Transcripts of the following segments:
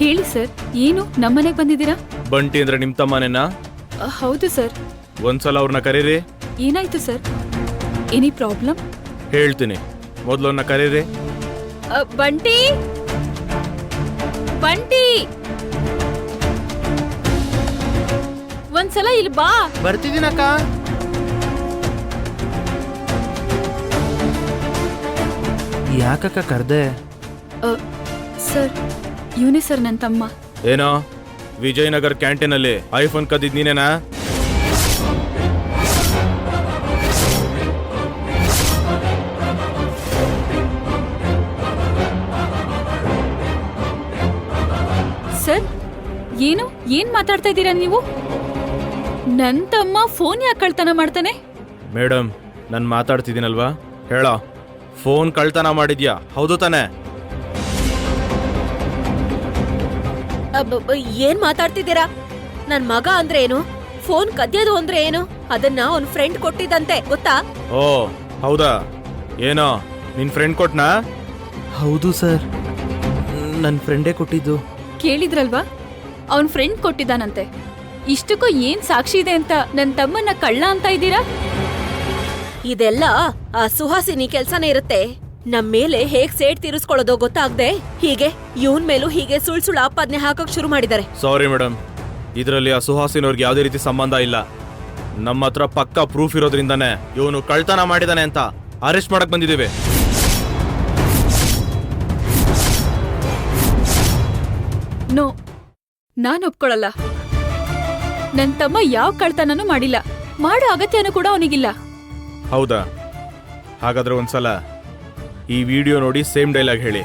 ಹೇಳಿ ಸರ್, ಏನು ನಮ್ಮನೆಗೆ ಬಂದಿದ್ದೀರಾ? ಬಂಟಿ ಅಂದ್ರೆ ನಿಮ್ ತಮ್ಮನೇನಾ? ಹೌದು ಸರ್. ಒಂದ್ಸಲ ಅವ್ರನ್ನ ಕರೀರಿ. ಏನಾಯ್ತು ಸರ್? Any problem? ಹೇಳ್ತೀನಿ, ಮೊದ್ಲು ಅವ್ರನ್ನ ಕರೀರಿ. ಬಂಟಿ, ಬಂಟಿ, ಒಂದ್ಸಲ ಇಲ್ಲಿ ಬಾ. ಬರ್ತಿದ್ದೀನಕ್ಕ. ಯಾಕಕ್ಕ ಕರ್ದೆ? ಸರ್, ಇವನೇ ಸರ್ ನನ್ನ ತಮ್ಮ. ಏನೋ ವಿಜಯನಗರ್ ಕ್ಯಾಂಟೀನ್ ಅಲ್ಲಿ ಐಫೋನ್ ಕದ್ದಿದ್ ನೀನೇನಾ? ಸರ್, ಏನ್ ಮಾತಾಡ್ತಾ ಇದ್ದೀರಾ ನೀವು? ನನ್ ತಮ್ಮ ಫೋನ್ ಯಾಕೆ ಕಳ್ತನ ಮಾಡ್ತಾನೆ? ಮೇಡಮ್, ನಾನು ಮಾತಾಡ್ತಿದ್ದೀನಲ್ವಾ, ಹೇಳ. ಫೋನ್ ಕಳ್ತನ ಮಾಡಿದ್ಯಾ, ಹೌದು ತಾನೆ? ಏನ್ ಮಾತಾಡ್ತಿದ್ದೀರಾ? ನನ್ ಮಗ ಅಂದ್ರೆ ಏನು? ಫೋನ್ ಕದ್ಯೋದು ಅಂದ್ರೆ ಏನು? ಅದನ್ನ ಅವ್ನ್ ಫ್ರೆಂಡ್ ಕೊಟ್ಟಿದಂತೆ, ಗೊತ್ತಾ? ಓ ಹೌದಾ? ಏನೋ ನಿನ್ ಫ್ರೆಂಡ್ ಕೊಟ್ನಾ? ಹೌದು ಸರ್, ನನ್ನ ಫ್ರೆಂಡೇ ಕೊಟ್ಟಿದ್ದು. ಕೇಳಿದ್ರಲ್ವಾ, ಅವನ್ ಫ್ರೆಂಡ್ ಕೊಟ್ಟಿದ್ದಾನಂತೆ. ಇಷ್ಟಕ್ಕೂ ಏನ್ ಸಾಕ್ಷಿ ಇದೆ ಅಂತ ನನ್ ತಮ್ಮನ್ನ ಕಳ್ಳ ಅಂತ ಇದ್ದೀರಾ? ಇದೆಲ್ಲ ಆ ಸುಹಾಸಿನಿ ಕೆಲ್ಸನೇ ಇರುತ್ತೆ. ನಮ್ ಮೇಲೆ ಹೇಗ್ ಸೇಡ್ ತೀರಿಸ್ಕೊಳ್ಳೋದೋ ಗೊತ್ತಾಗ್ದೆ ಹೀಗೆ ಇವನ್ ಮೇಲೂ ಹೀಗೆ ಸುಳ್ಳು ಆಪಾದನೆ ಹಾಕಕ್ ಶುರು ಮಾಡಿದ್ದಾರೆ. ಸಾರಿ ಮೇಡಮ್, ಇದರಲ್ಲಿ ಆ ಸುಹಾಸಿನವ್ರಿಗೆ ಯಾವುದೇ ರೀತಿ ಸಂಬಂಧ ಇಲ್ಲ. ನಮ್ಮ ಹತ್ರ ಪಕ್ಕಾ ಪ್ರೂಫ್ ಇರೋದ್ರಿಂದಾನೆ ಇವನು ಕಳ್ತನ ಮಾಡಿದಾನೆ ಅಂತ ಅರೆಸ್ಟ್ ಮಾಡಕ್ ಬಂದಿದ್ದೇವೆ. ನೋ, ನಾನ್ ಒಪ್ಕೊಳಲ್ಲ. ನನ್ ತಮ್ಮ ಯಾವ ಕಳ್ತನನೂ ಮಾಡಿಲ್ಲ, ಮಾಡೋ ಅಗತ್ಯನೂ ಕೂಡ ಅವನಿಗಿಲ್ಲ. ಹೌದಾ? ಹಾಗಾದ್ರೆ ಒಂದ್ಸಲ ಈ ವಿಡಿಯೋ ನೋಡಿ ಸೇಮ್ ಡೈಲಾಗ್ ಹೇಳಿ.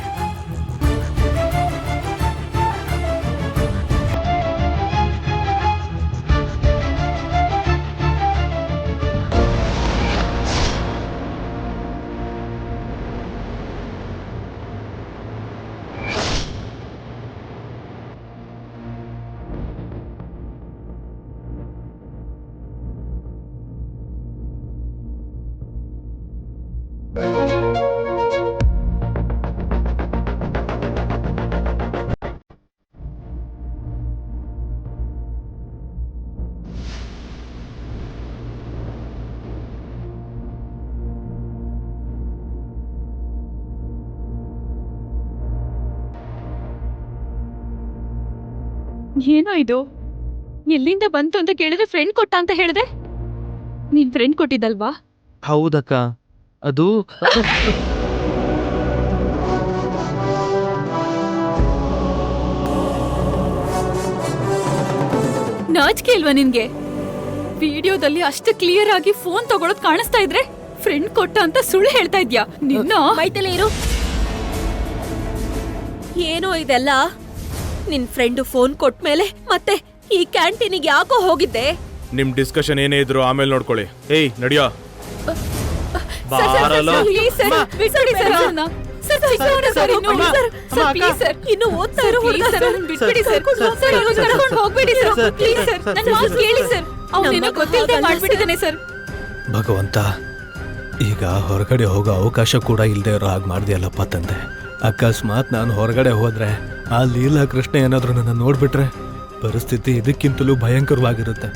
ಏನೋ ಇದು? ಎಲ್ಲಿಂದ ಬಂತು ಅಂತ ಕೇಳಿದ್ರೆ ಫ್ರೆಂಡ್ ಕೊಟ್ಟ ಅಂತ ಹೇಳಿದೆ. ನೀನ್ ಫ್ರೆಂಡ್ ಕೊಟ್ಟಿದ್ದಲ್ವಾ? ಹೌದಕ್ಕ, ಅದು ನಾಚಿಕೆ ಇಲ್ವಾ ನಿನ್ಗೆ? ವಿಡಿಯೋದಲ್ಲಿ ಅಷ್ಟು ಕ್ಲಿಯರ್ ಆಗಿ ಫೋನ್ ತಗೊಳೋದ್ ಕಾಣಿಸ್ತಾ ಇದ್ರೆ ಫ್ರೆಂಡ್ ಕೊಟ್ಟ ಅಂತ ಸುಳ್ಳು ಹೇಳ್ತಾ ಇದ್ಯಾ? ನಿನ್ನ ಮೈತಲೆ ಇರು. ಏನೋ ಇದೆಲ್ಲ? ನಿನ್ ಫ್ರೆಂಡ್ ಫೋನ್ ಕೊಟ್ಮೇಲೆ ಮತ್ತೆ ಈ ಕ್ಯಾಂಟೀನಿಗೆ ಯಾಕೋ ಹೋಗಿದ್ದೆ? ನಿಮ್ ಡಿಸ್ಕಷನ್ ಏನೇ ಇದ್ರು ಆಮೇಲೆ ನೋಡ್ಕೊಳ್ಳಿ. ಏಯ್ ನಡಿಯೋ. ಇನ್ನು ಓದ್ತಾ ಇರೋ ಭಗವಂತ, ಈಗ ಹೊರಗಡೆ ಹೋಗೋ ಅವಕಾಶ ಕೂಡ ಇಲ್ಲದೆ ಇರೋ ಹಾಗೆ ಮಾಡಿದೆಯಲ್ಲಪ್ಪ ತಂದೆ. ಅಕಸ್ಮಾತ್ ನಾನು ಹೊರಗಡೆ ಹೋದ್ರೆ ಆ ಲೀಲಾ ಕೃಷ್ಣ ಏನಾದರೂ ನನ್ನ ನೋಡ್ಬಿಟ್ರೆ ಪರಿಸ್ಥಿತಿ ಇದಕ್ಕಿಂತಲೂ ಭಯಂಕರವಾಗಿರುತ್ತೆ.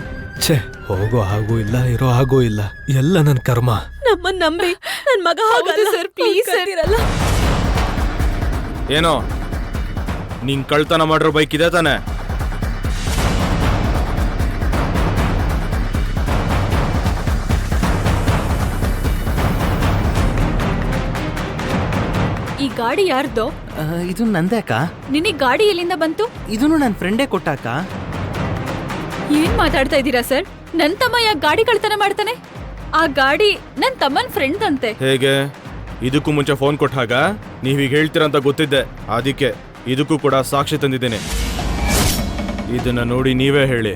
ಛೇ, ಹೋಗೋ ಹಾಗೂ ಇಲ್ಲ, ಇರೋ ಹಾಗೂ ಇಲ್ಲ, ಎಲ್ಲ ನನ್ನ ಕರ್ಮ. ನಮ್ಮನ್ನ ನಂಬಿ ನನ್ ಮಗ ಹೋಗಲ್ಲ ಸರ್, ಪ್ಲೀಸ್ ಸರ್. ಏನೋ ನೀನ್ ಕಳ್ತನ ಮಾಡಿರೋ ಬೈಕ್ ಇದೆ ತಾನೆ? ಈ ಗಾಡಿ ಯಾರ್ದೋ? ಇದು ನಂದೇ ಅಕ್ಕ. ನಿನಗ್ ಗಾಡಿ ಎಲ್ಲಿಂದ ಬಂತು? ಇದನ್ನು ನನ್ನ ಫ್ರೆಂಡೇ ಕೊಟ್ಟಾಕ. ಏನ್ ಮಾತಾಡ್ತಾ ಇದ್ದೀರಾ ಸರ್? ನನ್ ತಮ್ಮ ಯಾಕೆ ಗಾಡಿ ಕಳ್ತನ ಮಾಡ್ತಾನೆ? ಆ ಗಾಡಿ ನನ್ ತಮ್ಮನ್ ಫ್ರೆಂಡ್ ಅಂತೆ. ಹೇಗೆ? ಇದಕ್ಕೂ ಮುಂಚೆ ಫೋನ್ ಕೊಟ್ಟಾಗ ನೀವೀಗ ಹೇಳ್ತೀರಂತ ಗೊತ್ತಿದ್ದೆ, ಅದಕ್ಕೆ ಇದಕ್ಕೂ ಕೂಡ ಸಾಕ್ಷಿ ತಂದಿದ್ದೇನೆ. ಇದನ್ನ ನೋಡಿ ನೀವೇ ಹೇಳಿ,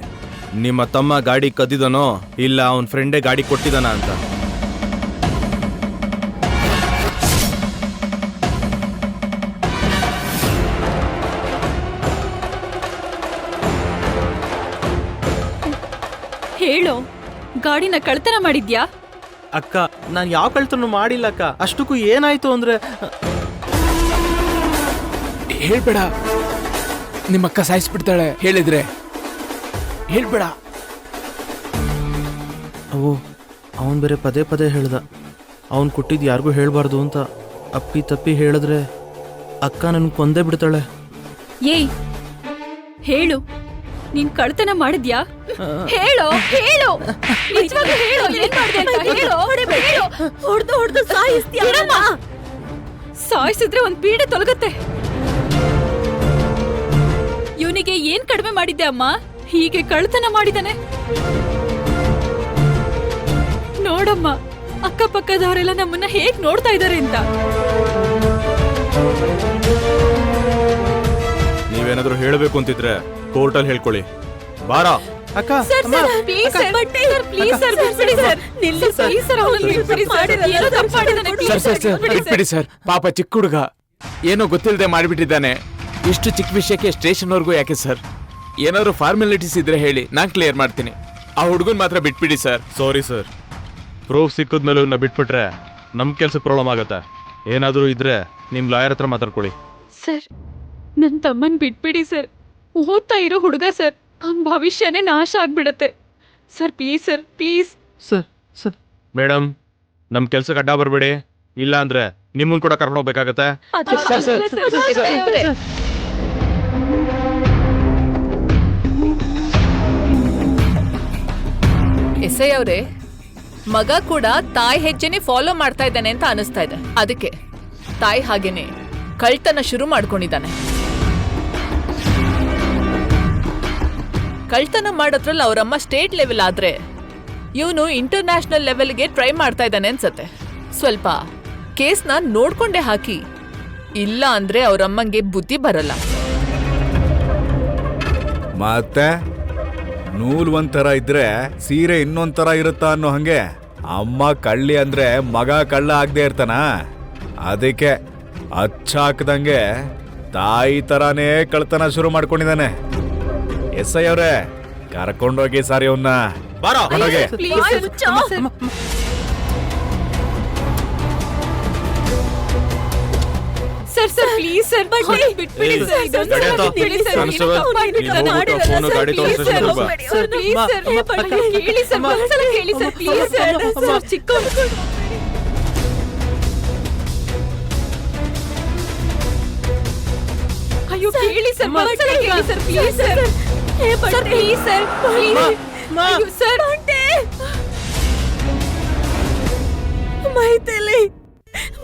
ನಿಮ್ಮ ತಮ್ಮ ಗಾಡಿ ಕದ್ದಿದನೋ ಇಲ್ಲ ಅವನ್ ಫ್ರೆಂಡೇ ಗಾಡಿ ಕೊಟ್ಟಿದಾನ ಅಂತ. ಹೇಳೋ, ಗಾಡಿನ ಕಳ್ತನ ಮಾಡಿದ್ಯಾ? ಅಕ್ಕ, ನಾನು ಯಾವ ಕಳ್ತನೂ ಮಾಡಿಲ್ಲ ಅಕ್ಕ. ಅಷ್ಟಕ್ಕೂ ಏನಾಯ್ತು ಅಂದ್ರೆ ಹೇಳ್ಬೇಡ. ನಿಮ್ಮಕ್ಕ ಸಾಯಿಸ್ಬಿಡ್ತಾಳೆ ಹೇಳಿದ್ರೆ. ಹೇಳ್ಬೇಡ. ಅವು ಅವನ್ ಬೇರೆ ಪದೇ ಪದೇ ಹೇಳ್ದ ಅವನ್ ಕೊಟ್ಟಿದ್ದು ಯಾರಿಗೂ ಹೇಳ್ಬಾರ್ದು ಅಂತ. ಅಪ್ಪಿ ತಪ್ಪಿ ಹೇಳಿದ್ರೆ ಅಕ್ಕ ನನ್ ಕೊಂದೇ ಬಿಡ್ತಾಳೆ. ಏಯ್ ಹೇಳು, ನೀನ್ ಕಳ್ತನ ಮಾಡಿದ್ಯಾ? ಹೇಳು ಹೇಳು, ನಿಜವಾಗ್ಲೂ ಹೇಳು, ಏನ್ ಮಾಡ್ದೆ ಅಂತ ಹೇಳು. ಹೇಳು. ಹೊಡ್ದು ಸಾಯಿಸ್ತೀಯ ಬಿಡಮ್ಮ. ಸಾಯಿಸಿದ್ರೆ ಒಂದ್ ಪೀಡೆ ತೊಲಗತ್ತೆ. ಇವನಿಗೆ ಏನ್ ಕಡಿಮೆ ಮಾಡಿದ್ದೆ ಅಮ್ಮ, ಹೀಗೆ ಕಳ್ತನ ಮಾಡಿದಾನೆ. ನೋಡಮ್ಮ, ಅಕ್ಕಪಕ್ಕದವರೆಲ್ಲ ನಮ್ಮನ್ನ ಹೇಗ್ ನೋಡ್ತಾ ಇದಾರೆ ಅಂತ. ನೀವೇನಾದ್ರೂ ಹೇಳಬೇಕು ಅಂತಿದ್ರೆ ಕೋರ್ಟಲ್ಲಿ ಹೇಳ್ಕೊಳ್ಳಿ. ಬಾರ ಅಕ್ಕ sir sir please sir, please sir, ಬಿಟ್ಬಿಡಿ ಸರ್. ನಿಲ್ಲಿ ಸರ್, ಪ್ಲೀಸ್ ಸರ್, ಅವನನ್ನ ಬಿಟ್ಬಿಡಿ ಸರ್. ಏನೋ ತಪ್ಪು ಮಾಡಿದಾನೆ, please ಸರ್ ಸರ್ ಸರ್ ಬಿಟ್ಬಿಡಿ ಬಿಟ್ಬಿಡಿ ಸರ್. ಪಾಪ ಚಿಕ್ಕ ಹುಡುಗ ಏನೋ ಗೊತ್ತಿಲ್ಲದೆ ಮಾಡಿಬಿಟ್ಟಿದ್ದಾನೆ. ಇಷ್ಟು ಚಿಕ್ಕ ವಿಷಯಕ್ಕೆ ಸ್ಟೇಷನ್ವರೆಗೂ ಯಾಕೆ ಸರ್? ಏನಾದ್ರು ಫಾರ್ಮಾಲಿಟೀಸ್ ಇದ್ರೆ ಹೇಳಿ, ನಾನ್ ಕ್ಲಿಯರ್ ಮಾಡ್ತೀನಿ. ಆ ಹುಡುಗನ್ ಮಾತ್ರ ಬಿಟ್ಬಿಡಿ ಸರ್. ಸಾರಿ ಸರ್, ಪ್ರೂಫ್ ಸಿಕ್ಕಿದ್ಮೇಲೆ ಇವ್ನ ಬಿಟ್ಬಿಟ್ರೆ ನಮ್ ಕೆಲ್ಸಕ್ಕೆ ಪ್ರಾಬ್ಲಮ್ ಆಗತ್ತೆ. ಏನಾದರೂ ಇದ್ರೆ ನಿಮ್ ಲಾಯರ್ ಹತ್ರ ಮಾತಾಡ್ಕೊಳ್ಳಿ. ಸರ್, ನನ್ ತಮ್ಮನ್ ಬಿಟ್ಬಿಡಿ ಸರ್. ಓದ್ತಾ ಇರೋ ಹುಡುಗ ಸರ್, ಅವ್ನ ಭವಿಷ್ಯನೇ ನಾಶ ಆಗ್ಬಿಡತ್ತೆ sir. Please sir, please. Sir sir madam, ನಮ್ ಕೆಲ್ಸಕ್ಕೆ ಅಡ್ಡ ಬರ್ಬೇಡಿ, ಇಲ್ಲ ಅಂದ್ರೆ ನಿಮ್ಮನ್ ಕೂಡ ಕರ್ಕೊಂಡು ಹೋಗ್ಬೇಕಾಗತ್ತೆ. ಎಸ್ಐ ಅವರೇ, ಮಗ ಕೂಡ ತಾಯಿ ಹೆಜ್ಜೆನೆ ಫಾಲೋ ಮಾಡ್ತಾ ಇದ್ದಾನೆ ಅಂತ ಅನಿಸ್ತಾ ಇದೆ. ಅದಕ್ಕೆ ತಾಯಿ ಹಾಗೇನೆ ಕಳ್ತನ ಶುರು ಮಾಡ್ಕೊಂಡಿದ್ದಾನೆ. ಕಳ್ತನ ಮಾಡೋದ್ರಲ್ಲಿ ಅವರಮ್ಮ ಸ್ಟೇಟ್ ಲೆವೆಲ್ ಆದ್ರೆ ಇವನು ಇಂಟರ್ನ್ಯಾಷನಲ್ ಲೆವೆಲ್ಗೆ ಟ್ರೈ ಮಾಡ್ತಾ ಇದ್ದಾನೆ ಅನ್ಸತ್ತೆ. ಸ್ವಲ್ಪ ಕೇಸ್ನ ನೋಡ್ಕೊಂಡೇ ಹಾಕಿ, ಇಲ್ಲ ಅಂದ್ರೆ ಅವರಮ್ಮಂಗೆ ಬುದ್ಧಿ ಬರಲ್ಲ. ಮತ್ತೆ ನೂಲ್ ಒಂಥರ ಇದ್ರೆ ಸೀರೆ ಇನ್ನೊಂಥರ ಇರುತ್ತಾ ಅನ್ನೋ ಹಂಗೆ ಅಮ್ಮ ಕಳ್ಳಿ ಅಂದ್ರೆ ಮಗ ಕಳ್ಳ ಆಗದೆ ಇರ್ತಾನ. ಅದಕ್ಕೆ ಅಚ್ಚಾಕ್ದಂಗೆ ತಾಯಿ ತರಾನೇ ಕಳ್ತನ ಶುರು ಮಾಡ್ಕೊಂಡಿದ್ದಾನೆ. ಎಸ್ ಐ ಅವ್ರೆ, ಕರ್ಕೊಂಡೋಗಿ ಸಾರಿ ಅವನ್ನ. ಬಾರ ಕರ್ಕೊಂಡೋಗಿ. ಸರ್ ಸರ್ ಪ್ಲೀಸ್ ಸರ್, ಬಿಟ್ಬಿಡಿ ಸರ್. ಇದೊಂದು ಸಲ ಬಿಟ್ಬಿಡಿ ಸರ್. ಕಾನ್ಸ್ಟೇಬಲ್, ನೀವು ಹೋಗ್ಬಿಟ್ಟು ಫೋನು ಗಾಡಿ ತಗೊಂಡು ಸ್ಟೇಷನ್ಗೆ ಹೋಗ್ಬಾ. ಸರ್ ಪ್ಲೀಸ್ ಸರ್, ಕೇಳಿ ಸರ್, ಒಂದ್ಸಲ ಕೇಳಿ ಸರ್, ಪ್ಲೀಸ್ ಸರ್. ಸರ್ ಚಿಕ್ಕ ಅಯ್ಯೋ ಕೇಳಿ ಸರ್, ಒಂದ್ಸಲ ಕೇಳಿ sir, please sir. Sir please sir, please. ಅಯ್ಯೋ ಸರ್,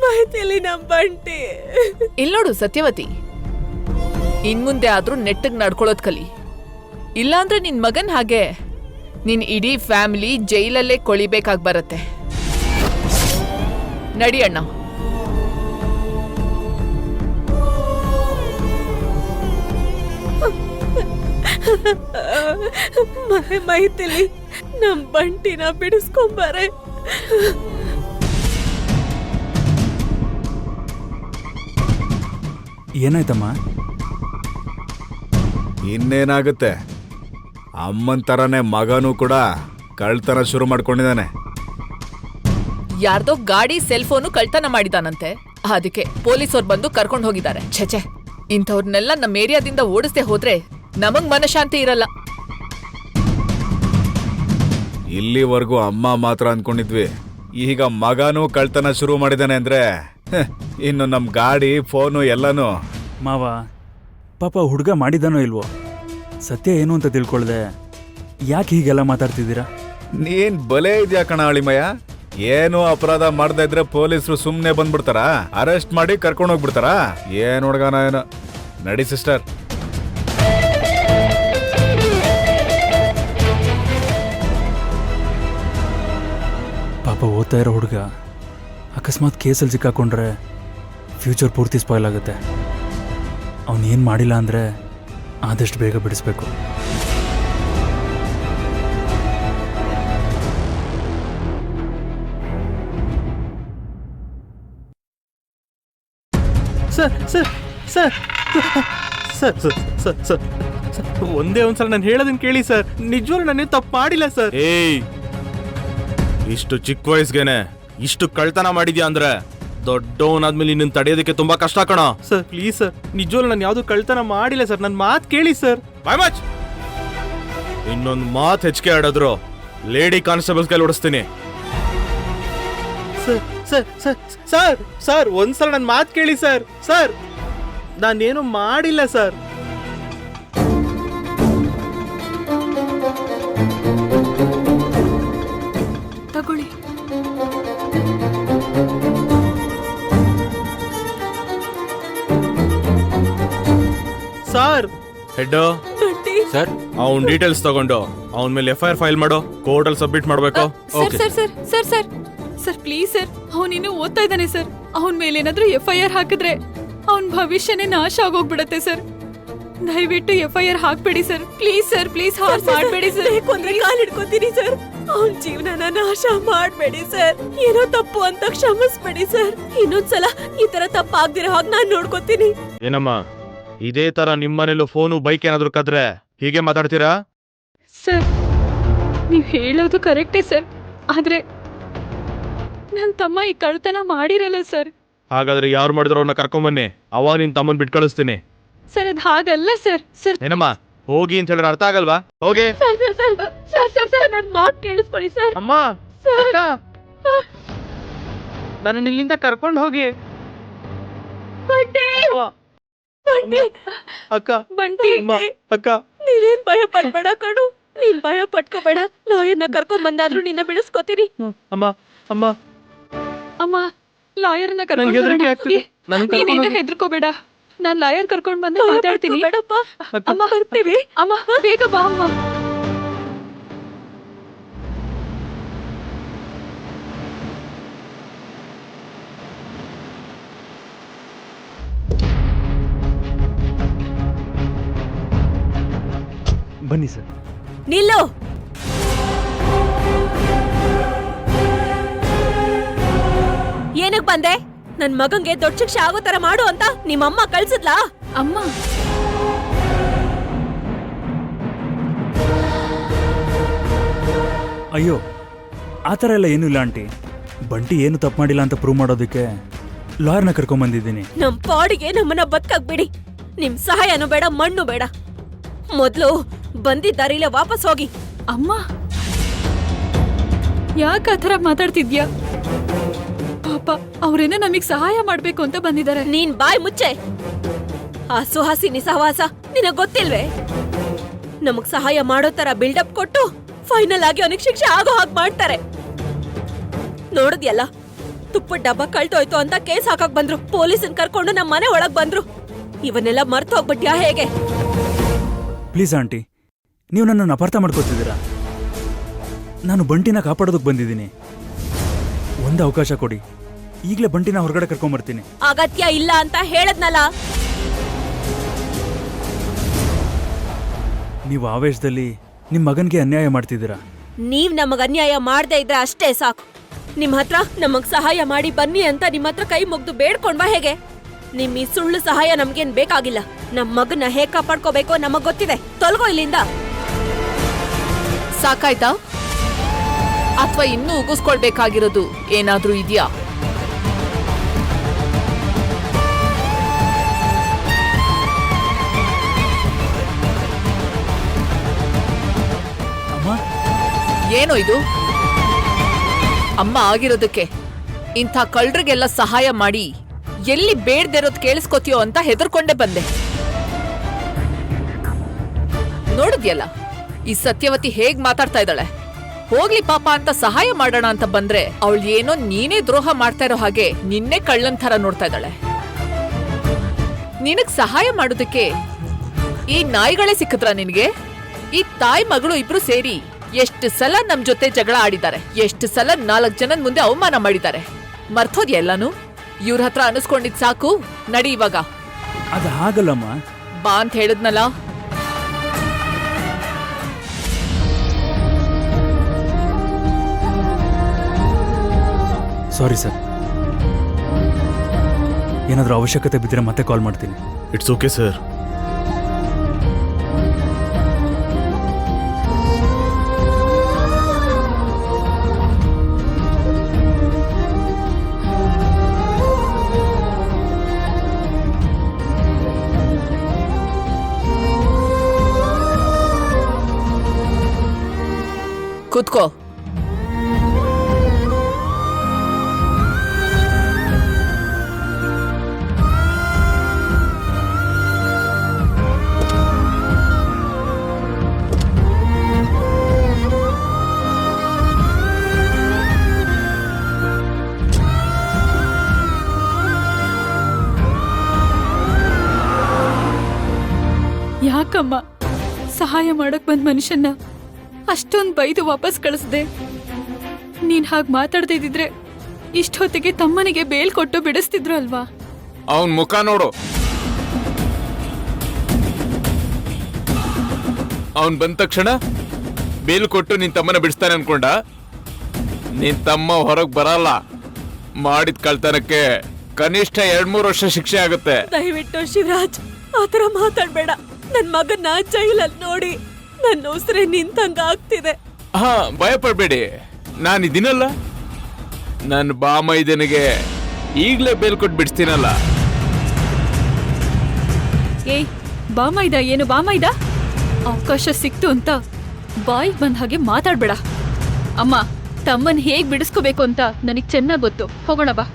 ಮೈಥಿಲಿ ನಮ್ ಬಂಟಿ. ಇಲ್ ನೋಡು ಸತ್ಯವತಿ, ಇನ್ಮುಂದೆ ಆದ್ರೂ ನೆಟ್ಟಗ್ ನಡ್ಕೊಳ್ಳೋದ್ ಕಲಿ. ಇಲ್ಲಾಂದ್ರೆ ನಿನ್ ಮಗನ್ ಹಾಗೆ ನಿನ್ ಇಡೀ ಫ್ಯಾಮಿಲಿ ಜೈಲಲ್ಲೇ ಕೊಳಿಬೇಕಾಗ್ ಬರತ್ತೆ. ನಡಿ ಅಣ್ಣ. ಮೈಥಿಲಿ, ನಮ್ ಬಂಟಿನ ಬಿಡಿಸ್ಕೊಂಬಾರೆ. ಏನಾಯ್ತಮ್ಮ? ಇನ್ನೇನಾಗುತ್ತೆ, ಅಮ್ಮನ್ ತರಾನೇ ಮಗನೂ ಕೂಡ ಕಳ್ತನ ಶುರು ಮಾಡ್ಕೊಂಡಿದ್ದಾನೆ. ಯಾರ್ದೋ ಗಾಡಿ ಸೆಲ್ಫೋನು ಕಳ್ತನ ಮಾಡಿದಾನಂತೆ. ಅದಕ್ಕೆ ಪೊಲೀಸವ್ರು ಬಂದು ಕರ್ಕೊಂಡು ಹೋಗಿದ್ದಾರೆ. ಛೆಛೆ, ಇಂಥವ್ರನ್ನೆಲ್ಲ ನಮ್ಮ ಏರಿಯಾದಿಂದ ಓಡಿಸ್ದೆ ಹೋದ್ರೆ ನಮಗ್ ಮನಶಾಂತಿ ಇರಲ್ಲ. ಇಲ್ಲಿವರೆಗೂ ಅಮ್ಮ ಮಾತ್ರ ಅನ್ಕೊಂಡಿದ್ವಿ, ಈಗ ಮಗನೂ ಕಳ್ತನ ಶುರು ಮಾಡಿದಾನೆ ಅಂದ್ರೆ ಇನ್ನು ನಮ್ ಗಾಡಿ ಫೋನು ಎಲ್ಲಾನು. ಮಾವ, ಪಾಪ ಹುಡುಗ ಮಾಡಿದಾನೋ ಇಲ್ವೋ, ಸತ್ಯ ಏನು ಅಂತ ತಿಳ್ಕೊಳ್ದೆ ಯಾಕೆ ಹೀಗೆಲ್ಲ ಮಾತಾಡ್ತಿದ್ದೀರಾ? ನೀನ್ ಬಲೆ ಇದ್ಯಾ ಕಣ ಅಳಿಮಯ್ಯ. ಏನು ಅಪರಾಧ ಮಾಡ್ತಾ ಇದ್ರೆ ಪೊಲೀಸರು ಸುಮ್ನೆ ಬಂದ್ಬಿಡ್ತಾರ, ಅರೆಸ್ಟ್ ಮಾಡಿ ಕರ್ಕೊಂಡು ಹೋಗ್ಬಿಡ್ತಾರ. ಏನ್ ಹುಡುಗನ ಏನೋ. ನಡಿ ಸಿಸ್ಟರ್. ಪಾಪ ಓದ್ತಾ ಇರೋ ಹುಡುಗ ಅಕಸ್ಮಾತ್ ಕೇಸಲ್ಲಿ ಸಿಕ್ಕಾಕೊಂಡ್ರೆ ಫ್ಯೂಚರ್ ಪೂರ್ತಿ ಸ್ಪಾಯ್ಲ್ ಆಗುತ್ತೆ. ಅವನೇನು ಮಾಡಿಲ್ಲ ಅಂದರೆ ಆದಷ್ಟು ಬೇಗ ಬಿಡಿಸ್ಬೇಕು. Sir sir sir sir sir sir sir ಒಂದೇ ಒಂದ್ಸಲ ನಾನು ಹೇಳೋದನ್ನ ಕೇಳಿ ಸರ್. ನಿಜವಾಗ್ಲೂ ನಾನೇನು ತಪ್ಪು ಮಾಡಿಲ್ಲ ಸರ್. ಏಯ್, ಇಷ್ಟು ಚಿಕ್ಕ ವಯಸ್ಸಿಗೆನೆ ಇಷ್ಟು ಕಳ್ತನ ಮಾಡಿದ್ಯಾ ಅಂದ್ರೆ ದೊಡ್ಡವನಾದ್ಮೇಲೆ ನಿನ್ನ ತಡೆಯೋದಕ್ಕೆ ತುಂಬಾ ಕಷ್ಟ ಕಣ. ಸರ್ ಪ್ಲೀಸ್ ಸರ್, ನಿಜವಲ್ಲ ನಾನು ಯಾವುದು ಕಳ್ತನ ಮಾಡಿಲ್ಲ ಸರ್, ನನ್ನ ಮಾತು ಕೇಳಿ ಸರ್. ಬಾಯ್ ಮಚ್. ಇನ್ನೊಂದು ಮಾತು ಹೆಚ್ಚಿಗೆ ಆಡಿದ್ರು ಲೇಡಿ ಕಾನ್ಸ್ಟೇಬಲ್ಸ್ ಕೈಲಿ ಓಡಿಸ್ತೀನಿ. Sir sir sir sir sir ಒಂದ್ಸಲ ನನ್ನ ಮಾತು ಕೇಳಿ ಸರ್. ಸರ್ ನಾನೇನು ಮಾಡಿಲ್ಲ ಸರ್. ತಗೊಳ್ಳಿ. ಸರ್ ಹೆಡ್ ಸರ್ ಅವನ್ ಡೀಟೇಲ್ಸ್ ತಗೊಂಡು ಅವನ ಮೇಲೆ FIR ಫೈಲ್ ಮಾಡೋ, ಕೋರ್ಟ್ ಅಲ್ಲಿ ಸಬ್ಮಿಟ್ ಮಾಡ್ಬೇಕು. Sir sir sir sir sir sir please sir, ಅವನಿನ್ನೂ ಓದ್ತಾ ಇದ್ದಾನೆ ಸರ್. ಅವನ ಮೇಲೆ ಏನಾದ್ರೂ FIR ಹಾಕಿದ್ರೆ ಅವನ ಭವಿಷ್ಯನೇ ನಾಶ ಆಗೋಗ್ಬಿಡತ್ತೆ ಸರ್. ದಯವಿಟ್ಟು FIR ಹಾಕ್ಬೇಡಿ ಸರ್. ಪ್ಲೀಸ್ ಸರ್, ಪ್ಲೀಸ್ ಹಾಗೆ ಮಾಡಬೇಡಿ ಸರ್. ಕೊಂದ್ರೆ ಕಾಲ್ ಹಿಡ್ಕೊತೀನಿ ಸರ್. ಅವನ್ ಜೀವನನ ನಾಶ ಮಾಡ್ಬೇಡಿ ಸರ್. ಏನೋ ತಪ್ಪು ಅಂತ ಕ್ಷಮಿಸ್ಬೇಡಿ ಸರ್. ಇನ್ನೊಂದ್ಸಲ ಈ ತರ ತಪ್ಪಾಗ್ದಿರೋ ಹಾಗೆ ನಾನ್ ನೋಡ್ಕೊತೀನಿ. ಏನಮ್ಮ, ಇದೇ ತರ ನಿಮ್ಮನೇಲೂ ಫೋನು ಬೈಕ್ ಏನಾದ್ರು ಕದ್ರೆ ಹೀಗೆ ಮಾತಾಡ್ತೀರಾ? ಸರ್ ನೀವ್ ಹೇಳೋದು ಕರೆಕ್ಟೇ ಸರ್, ಆದ್ರೆ ನನ್ ತಮ್ಮ ಈ ಕಳ್ತನ ಮಾಡಿರಲ್ಲ ಸರ್. ಹಾಗಾದ್ರೆ ಯಾರು ಮಾಡಿದ್ರು ಅವ್ರನ್ನ ಕರ್ಕೊಂಬನ್ನಿ, ಅವಾಗ ನಿನ್ ತಮ್ಮನ್ ಬಿಟ್ ಕಳಿಸ್ತೀನಿ. ಸರ್ ಅದ್ ಹಾಗಲ್ಲ ಸರ್. ಸರ್ ಏನಮ್ಮ ಹೋಗಿ ಅಂತ ಹೇಳಿದ್ರೆ ಅರ್ಥ ಆಗಲ್ವಾ? ಹೋಗಿ. ನನ್ ಮಾತು ಕೇಳಿಸ್ಕೊಳ್ಳಿ ಸರ್. ಅಮ್ಮ ನನ್ನ ಇಲ್ಲಿಂದ ಕರ್ಕೊಂಡು ಹೋಗಿ. ಅಕ್ಕ ಬಂಟಿ, ಅಮ್ಮ, ಅಕ್ಕ ನೀನೇನ್ ಭಯ ಪಡ್ಬೇಡ ಕಣು. ನೀನ್ ಭಯ ಪಟ್ಕೋಬೇಡ. ಲಾಯರ್ನ ಕರ್ಕೊಂಡ್ ಬಂದಾದ್ರೂ ನಿನ್ನ ಬಿಡಿಸ್ಕೋತೀನಿ. ಅಮ್ಮ ಅಮ್ಮ ಅಮ್ಮ, ಲಾಯರ್ನ ನಂಗೆ ಹೆದರಿಕೆ ಆಗ್ತಿದೆ. ನೀನೇನು ಹೆದರ್ಕೋಬೇಡ, ನಾನ್ ಲಾಯರ್ ಕರ್ಕೊಂಡ್ ಬಂದು ಮಾತಾಡ್ತೀನಿ. ಬೇಡಪ್ಪ, ಅಮ್ಮ ಬರ್ತೀವಿ. ಅಮ್ಮ ಬೇಗ ಬಾ ಅಮ್ಮ. ಬನ್ನಿ ಸರ್. ನಿಲ್ಲು. ಏನಕ್ ಬಂದೆ? ನನ್ ಮಗಂಗೆ ದೊಡ್ಡ ಶಿಕ್ಷೆ ಆಗೋ ತರ ಮಾಡು ಅಂತ ನಿಮ್ಮಮ್ಮ ಕಳ್ಸಿದ್ಲಾ? ಅಮ್ಮ ಅಯ್ಯೋ ಆ ಥರ ಎಲ್ಲ ಏನೂ ಇಲ್ಲ ಆಂಟಿ. ಬಂಟಿ ಏನು ತಪ್ಪು ಮಾಡಿಲ್ಲ ಅಂತ ಪ್ರೂವ್ ಮಾಡೋದಕ್ಕೆ ಲಾಯರ್ನ ಕರ್ಕೊಂಬಂದಿದ್ದೀನಿ. ನಮ್ ಪಾಡಿಗೆ ನಮ್ಮನ್ನ ಬದುಕಕ್ ಬಿಡಿ. ನಿಮ್ ಸಹಾಯನೂ ಬೇಡ, ಮಣ್ಣು ಬೇಡ. ಮೊದ್ಲು ಬಂದಿದ್ದ ದಾರಿಲೇ ವಾಪಸ್ ಹೋಗಿ. ಅಮ್ಮ ಯಾಕ ಆ ಥರ ಮಾತಾಡ್ತಿದ್ಯಾ? ಪಾಪ ಅವ್ರೇನೋ ನಮಗ್ ಸಹಾಯ ಮಾಡ್ಬೇಕು ಅಂತ ಬಂದಿದ್ದಾರೆ. ನೀನ್ ಬಾಯ್ ಮುಚ್ಚೆ. ಆ ಸುಹಾಸಿನಿ ಸಹವಾಸ ನಿನಗ್ ಗೊತ್ತಿಲ್ವೇ? ನಮಗ್ ಸಹಾಯ ಮಾಡೋ ತರ ಬಿಲ್ಡಪ್ ಕೊಟ್ಟು ಫೈನಲ್ ಆಗಿ ಅವನಿಗೆ ಶಿಕ್ಷೆ ಆಗೋ ಹಾಗೆ ಮಾಡ್ತಾರೆ. ನೋಡಿದ್ಯಲ್ಲ, ತುಪ್ಪದ ಡಬ್ಬ ಕಳ್ತೋಯ್ತು ಅಂತ ಕೇಸ್ ಹಾಕಕ್ ಬಂದ್ರು. ಪೊಲೀಸನ್ ಕರ್ಕೊಂಡು ನಮ್ಮ ಮನೆ ಒಳಗ್ ಬಂದ್ರು. ಇವನ್ನೆಲ್ಲ ಮರ್ತು ಹೋಗ್ಬಿಟ್ಯಾ ಹೇಗೆ? ಪ್ಲೀಸ್ ಆಂಟಿ, ನೀವು ನನ್ನನ್ನು ಅಪಾರ್ಥ ಮಾಡ್ಕೋತಿದ್ದೀರಾ. ನಾನು ಬಂಟಿನ ಕಾಪಾಡೋದಕ್ಕೆ ಬಂದಿದ್ದೀನಿ. ಒಂದು ಅವಕಾಶ ಕೊಡಿ, ಈಗಲೇ ಬಂಟಿನ ಹೊರಗಡೆ ಕರ್ಕೊಂಬರ್ತೀನಿ. ಅಗತ್ಯ ಇಲ್ಲ ಅಂತ ಹೇಳದ್ನಲ್ಲ. ನೀವು ಆವೇಶದಲ್ಲಿ ನಿಮ್ಮ ಮಗನಿಗೆ ಅನ್ಯಾಯ ಮಾಡ್ತಿದ್ದೀರಾ. ನೀವ್ ನಮಗ್ ಅನ್ಯಾಯ ಮಾಡದೇ ಇದ್ರೆ ಅಷ್ಟೇ ಸಾಕು. ನಿಮ್ ಹತ್ರ ನಮಗ್ ಸಹಾಯ ಮಾಡಿ ಬನ್ನಿ ಅಂತ ನಿಮ್ ಹತ್ರ ಕೈ ಮುಗ್ದು ಬೇಡ್ಕೊಂಡ್ವಾ ಹೇಗೆ? ನಿಮ್ ಈ ಸುಳ್ಳು ಸಹಾಯ ನಮ್ಗೇನ್ ಬೇಕಾಗಿಲ್ಲ. ನಮ್ ಮಗನ ಹೇಗ್ ಕಾಪಾಡ್ಕೋಬೇಕೋ ನಮಗ್ ಗೊತ್ತಿದೆ. ತೊಲಗೋ ಇಲ್ಲಿಂದ. ಸಾಕಾಯ್ತಾ? ಅಥವಾ ಇನ್ನೂ ಉಗಿಸ್ಕೊಳ್ಬೇಕಾಗಿರೋದು ಏನಾದ್ರೂ ಇದೆಯಾ? ಅಮ್ಮ, ಏನೋ ಇದು? ಅಮ್ಮ ಆಗಿರೋದಕ್ಕೆ ಇಂಥ ಕಳ್ರಿಗೆಲ್ಲ ಸಹಾಯ ಮಾಡಿ ಎಲ್ಲಿ ಬೇಡ್ದಿರೋದ್ ಕೇಳಿಸ್ಕೊತೀಯೋ ಅಂತ ಹೆದರ್ಕೊಂಡೆ ಬಂದೆ. ನೋಡಿದ್ಯಲ್ಲ ಈ ಸತ್ಯವತಿ ಹೇಗ್ ಮಾತಾಡ್ತಾ ಇದ್ದಾಳೆ. ಹೋಗ್ಲಿ ಪಾಪ ಅಂತ ಸಹಾಯ ಮಾಡೋಣ ಅಂತ ಬಂದ್ರೆ ಅವಳು ಏನೋ ನೀನೇ ದ್ರೋಹ ಮಾಡ್ತಾ ಇರೋ ಹಾಗೆ ನಿನ್ನೆ ಕಳ್ಳನ್ ಥರ ನೋಡ್ತಾ ಇದ್ದಾಳೆ. ನಿನಗ್ ಸಹಾಯ ಮಾಡೋದಕ್ಕೆ ಈ ನಾಯಿಗಳೇ ಸಿಕ್ಕಿದ್ರ ನಿನ್ಗೆ? ಈ ತಾಯಿ ಮಗಳು ಇಬ್ರು ಸೇರಿ ಎಷ್ಟು ಸಲ ನಮ್ ಜೊತೆ ಜಗಳ ಆಡಿದ್ದಾರೆ, ಎಷ್ಟು ಸಲ 4 ಜನದ ಮುಂದೆ ಅವಮಾನ ಮಾಡಿದ್ದಾರೆ. ಮರ್ತೋದ್ಯ ಎಲ್ಲಾನು? ಇವ್ರ ಹತ್ರ ಅನಿಸ್ಕೊಂಡಿದ್ ಸಾಕು. ನಡಿ ಇವಾಗ. ಅದು ಹಾಗಲ್ಲಮ್ಮ. ಬಾ ಅಂತ ಹೇಳಿದ್ನಲ್ಲ. ಸಾರಿ ಸರ್, ಏನಾದರೂ ಅವಶ್ಯಕತೆ ಬಿದ್ದರೆ ಮತ್ತೆ ಕಾಲ್ ಮಾಡ್ತೀನಿ. It's okay sir. ಕೂತ್ಕೋ. ಯಾಕಮ್ಮ ಸಹಾಯ ಮಾಡಕ್ ಬಂದ್ ಮನುಷ್ಯನ್ನ ಅಷ್ಟೊಂದ್ ಬೈದು ವಾಪಸ್ ಕಳಿಸ್ದೆ? ನೀನ್ ಹಾಗ್ ಮಾತಾಡ್ದೇ ಇದ್ದಿದ್ರೆ ಇಷ್ಟೊತ್ತಿಗೆ ತಮ್ಮನಿಗೆ ಬೇಲ್ ಕೊಟ್ಟು ಬಿಡಿಸ್ತಿದ್ರು ಅಲ್ವಾ? ಅವನ್ ಮುಖ ನೋಡು. ಅವನ್ ಬಂದ ತಕ್ಷಣ ಬೇಲ್ ಕೊಟ್ಟು ನಿನ್ ತಮ್ಮನ ಬಿಡಿಸ್ತಾನೆ ಅನ್ಕೊಂಡ? ನಿನ್ ತಮ್ಮ ಹೊರಗ್ ಬರಲ್ಲ. ಮಾಡಿದ ಕಳ್ತನಕ್ಕೆ ಕನಿಷ್ಠ 2-3 ವರ್ಷ ಶಿಕ್ಷೆ ಆಗುತ್ತೆ. ದಯವಿಟ್ಟು ಶಿವರಾಜ್ ಆತರ ಮಾತಾಡ್ಬೇಡ. ನನ್ ಮಗನ್ನ ಜೈಲಲ್ಲಿ ನೋಡಿ ನನ್ನ ಉಸಿರೇ ನಿಂತಂಗ ಆಗ್ತಿದೆ. ಹಾ, ಭಯ ಪಡ್ಬೇಡಿ, ನಾನಿದ್ದೀನಲ್ಲ. ನನ್ನ ಬಾಮೈದನಿಗೆ ಈಗ್ಲೇ ಬೇಲ್ ಕೊಟ್ಟು ಬಿಡಿಸ್ತೀನಲ್ಲ. ಏಯ್ ಬಾಮೈದ ಏನು ಬಾಮೈದ? ಅವಕಾಶ ಸಿಕ್ತು ಅಂತ ಬಾಯಿಗೆ ಬಂದ ಹಾಗೆ ಮಾತಾಡ್ಬೇಡ. ಅಮ್ಮ, ತಮ್ಮನ್ ಹೇಗ್ ಬಿಡಿಸ್ಕೋಬೇಕು ಅಂತ ನನಗ್ ಚೆನ್ನಾಗ್ ಗೊತ್ತು. ಹೋಗೋಣ ಬಾ.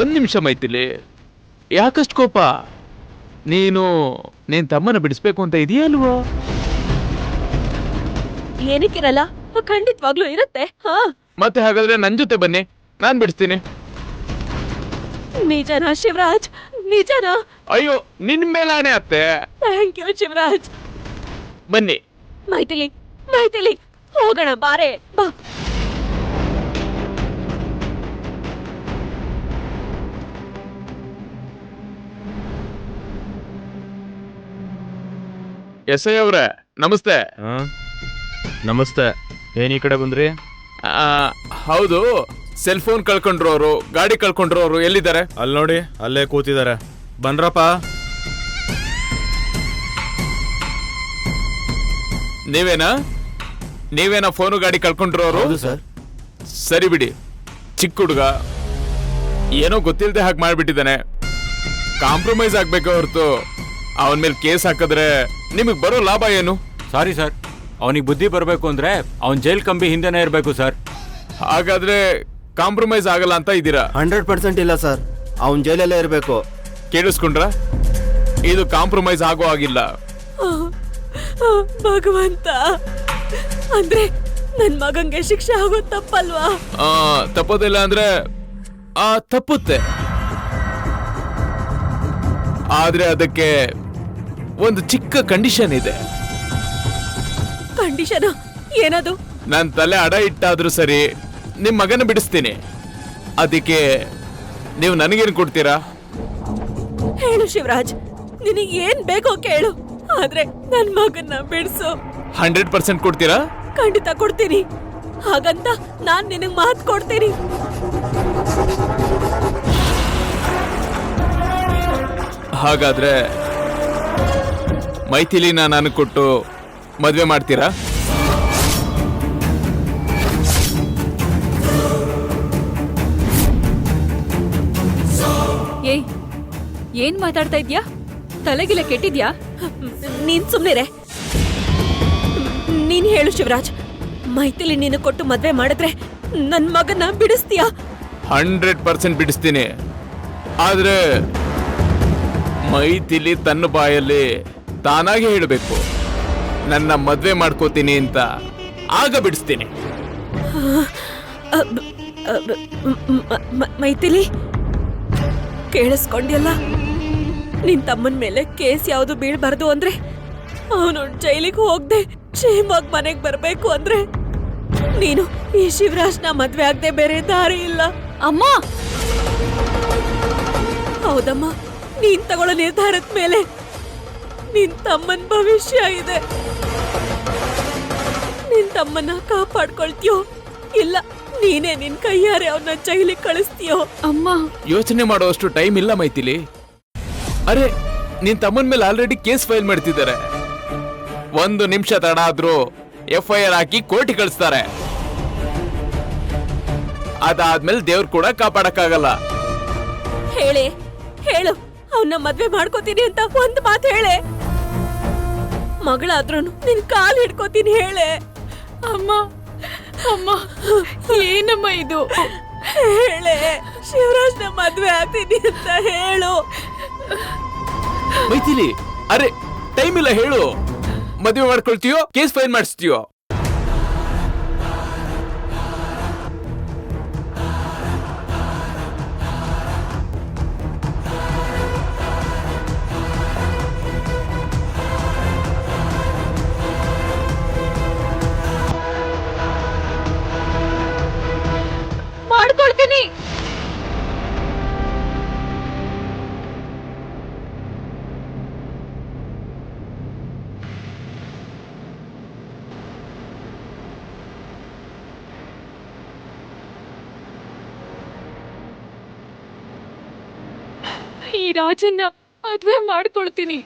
ಒಂದ್ ನಿಮಿಷ ಮೈತಿಲಿ, ಯಾಕಷ್ಟು ಕೋಪ? ನೀನ್ ತಮ್ಮನ ಬಿಡಿಸ್ಬೇಕು ಅಂತ ಇದೆಯಾ ಅಲ್ವೋ? ಏನಕ್ಕಿರಲ್ಲ, ಖಂಡಿತವಾಗ್ಲೂ ಇರುತ್ತೆ. ಹಾ, ಮತ್ತೆ ಹಾಗಾದ್ರೆ ನನ್ ಜೊತೆ ಬನ್ನಿ, ನಾನ್ ಬಿಡಿಸ್ತೀನಿ. ನಿಜನಾ ಶಿವರಾಜ್? ನಿಜನಾ? ಅಯ್ಯೋ, ನಿನ್ ಮೇಲಾನೆ ಅತ್ತೆ. Thank you Shivaraj. ಬನ್ನಿ. ಮೈಥಿಲಿ, ಮೈಥಿಲಿ, ಹೋಗೋಣ ಬಾರೆ ಬಾ. ಎಸ್ ಐ ಅವ್ರೆ, ನಮಸ್ತೆ. ನಮಸ್ತೆ. ಏನ್ ಈ ಕಡೆ ಬಂದ್ರಿ? ಹೌದು, ಸೆಲ್ ಫೋನ್ ಕಳ್ಕೊಂಡ್ರೋರು, ಗಾಡಿ ಕಳ್ಕೊಂಡ್ರೋರು ಎಲ್ಲಿದ್ದಾರೆ? ಅಲ್ಲಿ ನೋಡಿ, ಅಲ್ಲೇ ಕೂತಿದ್ದಾರೆ. ಬನ್ರಪ್ಪ. ನೀವೇನಾ ಫೋನು ಗಾಡಿ ಕಳ್ಕೊಂಡ್ರೋರು? ಸರ್. ಸರಿ ಬಿಡಿ, ಚಿಕ್ಕ ಹುಡುಗ ಏನೋ ಗೊತ್ತಿಲ್ಲದೆ ಹಾಗೆ ಮಾಡ್ಬಿಟ್ಟಿದ್ದಾನೆ. ಕಾಂಪ್ರಮೈಸ್ ಆಗ್ಬೇಕು ಹೊರತು ಅವನ ಮೇಲೆ ಕೇಸ್ ಹಾಕಿದ್ರೆ ನಿಮಗೆ ಬರೋ ಲಾಭ ಏನು? ಸಾರಿ ಸರ್, ಅವನಿಗೆ ಬುದ್ಧಿ ಬರಬೇಕು ಅಂದ್ರೆ ಅವನ್ ಜೈಲ್ ಕಂಬಿ ಹಿಂದೆನೇ ಇರಬೇಕು ಸರ್. ಹಾಗಾದ್ರೆ ಕಾಂಪ್ರಮೈಸ್ ಆಗಲ್ಲ ಅಂತ ಇದ್ದೀರಾ? 100% ಇಲ್ಲ ಸರ್, ಅವನ್ ಜೈಲಲ್ಲೇ ಇರಬೇಕು. ಕೇಳಿಸ್ಕೊಂಡ್ರ? ಇದು ಕಾಂಪ್ರಮೈಸ್ ಆಗೋ ಆಗಿಲ್ಲ. ಭಗವಂತ, ಅಂದ್ರೆ ನನ್ ಮಗಂಗೆ ಶಿಕ್ಷೆ ಆಗೋ ತಪ್ಪಲ್ವಾ? ತಪ್ಪೋದಿಲ್ಲ ಅಂದ್ರೆ ತಪ್ಪುತ್ತೆ. ಆದ್ರೆ ಅದಕ್ಕೆ ಒಂದು ಚಿಕ್ಕ ಕಂಡೀಷನ್ ಇದೆ. ಕಂಡೀಷನ್ ಏನದು? ನನ್ ತಲೆ ಅಡ ಇಟ್ಟಾದ್ರೂ ಸರಿ ನಿಮ್ ಮಗನ ಬಿಡಿಸ್ತೀನಿ. ಅದಕ್ಕೆ ನೀವು ನನಗೇನು ಕೊಡ್ತೀರಾ? ಹೇಳು ಶಿವರಾಜ್, ನಿನಗೆ ಏನ್ ಬೇಕೋ ಕೇಳು, ಆದ್ರೆ ನನ್ ಮಗನ್ನ ಬಿಡಿಸು. 100% ಕೊಡ್ತೀರಾ? ಖಂಡಿತ ಕೊಡ್ತೀನಿ. ಹಾಗಂತ ನಾನ್ ನಿನಗ್ ಮಾತು ಕೊಡ್ತೀನಿ. ಹಾಗಾದ್ರೆ ಮೈಥಿಲಿನ ನಾನು ಕೊಟ್ಟು ಮದ್ವೆ ಮಾಡ್ತೀರಾ? ಏಯ್, ಏನ್ ಮಾತಾಡ್ತಾ ಇದ್ಯಾ? ತಲೆಗಿಲೆ ಕೆಟ್ಟಿದ್ಯಾ? ನೀನ್ ಸುಮ್ನಿರೆ. ನೀನ್ ಹೇಳು ಶಿವರಾಜ್, ಮೈಥಿಲಿ ನೀನು ಕೊಟ್ಟು ಮದ್ವೆ ಮಾಡಿದ್ರೆ ನನ್ ಮಗನ ಬಿಡಿಸ್ತೀಯಾ? 100% ಬಿಡಿಸ್ತೀನಿ. ಆದ್ರೆ ಮೈಥಿಲಿ ತನ್ನ ಬಾಯಲ್ಲಿ ತಾನಾಗೆ ಹೇಳಬೇಕು, ನನ್ನ ಮದ್ವೆ ಮಾಡ್ಕೋತೀನಿ ಅಂತ. ಆಗ ಬಿಡಿಸ್ತೀನಿ. ಮೈಥಿಲಿ, ಕೇಳಿಸ್ಕೊಂಡ್ಯಲ್ಲ? ನಿನ್ ತಮ್ಮನ ಮೇಲೆ ಕೇಸ್ ಯಾವ್ದು ಬೀಳ್ಬಾರ್ದು ಅಂದ್ರೆ, ಅವನು ಜೈಲಿಗೆ ಹೋಗ್ದೆ ಕ್ಷೇಮವಾಗಿ ಮನೆಗ್ ಬರ್ಬೇಕು ಅಂದ್ರೆ ನೀನು ಈ ಶಿವರಾಜ್ನ ಮದ್ವೆ ಆಗದೆ ಬೇರೆ ದಾರಿ ಇಲ್ಲ. ಅಮ್ಮ! ಹೌದಮ್ಮ, ನೀನ್ ತಗೊಳ್ಳೋ ನಿರ್ಧಾರದ ಮೇಲೆ ನಿನ್ ತಮ್ಮನ್ ಭವಿಷ್ಯ ಇದೆ. ನಿನ್ ತಮ್ಮನ್ನ ಕಾಪಾಡ್ಕೊಳ್ತೀಯೋ ಇಲ್ಲ ನೀನೇ ನಿನ್ ಕೈಯಾರೆ ಅವನ್ನ ಜೈಲಿಗೆ ಕಳಿಸ್ತೀಯೋ? ಅಮ್ಮ, ಯೋಚನೆ ಮಾಡುವಷ್ಟು ಟೈಮ್ ಇಲ್ಲ ಮೈಥಿಲಿ. ಅರೆ, ನಿನ್ ತಮ್ಮನ ಮೇಲೆ ಆಲ್ರೆಡಿ ಕೇಸ್ ಫೈಲ್ ಮಾಡ್ತಿದ್ದಾರೆ. 1 ನಿಮಿಷ ತಡ ಆದ್ರೂ FIR ಹಾಕಿ ಕೋರ್ಟಿಗೆ ಕಳಿಸ್ತಾರೆ. ಅದಾದ್ಮೇಲೆ ದೇವ್ರು ಕೂಡ ಕಾಪಾಡಕ್ಕಾಗಲ್ಲ. ಹೇಳು, ಅವನ್ನ ಮದ್ವೆ ಮಾಡ್ಕೋತೀನಿ ಅಂತ ಒಂದ್ ಮಾತು ಹೇಳೆ. ಮಗಳಾದ್ರೂ ನಿನ್ ಕಾಲ್ ಹಿಡ್ಕೋತೀನಿ ಹೇಳೆ. ಅಮ್ಮ ಅಮ್ಮ ಏನಮ್ಮ ಇದು? ಹೇಳೆ, ಶಿವರಾಜ್ನ ಮದ್ವೆ ಆಗ್ತೀನಿ ಅಂತ ಹೇಳು. ಮೈಥಿಲಿ, ಅರೆ ಟೈಮ್ ಇಲ್ಲ, ಹೇಳು. ಮದುವೆ ಮಾಡ್ಕೊಳ್ತೀಯೋ ಕೇಸ್ ಫೈಲ್ ಮಾಡಿಸ್ತೀಯೋ? ಮಾಡ್ಕೊಳ್ತೀನಿ. ಈ ರಾಜನ್ನ ಮದ್ವೆ ಮಾಡ್ಕೊಳ್ತೀನಿ.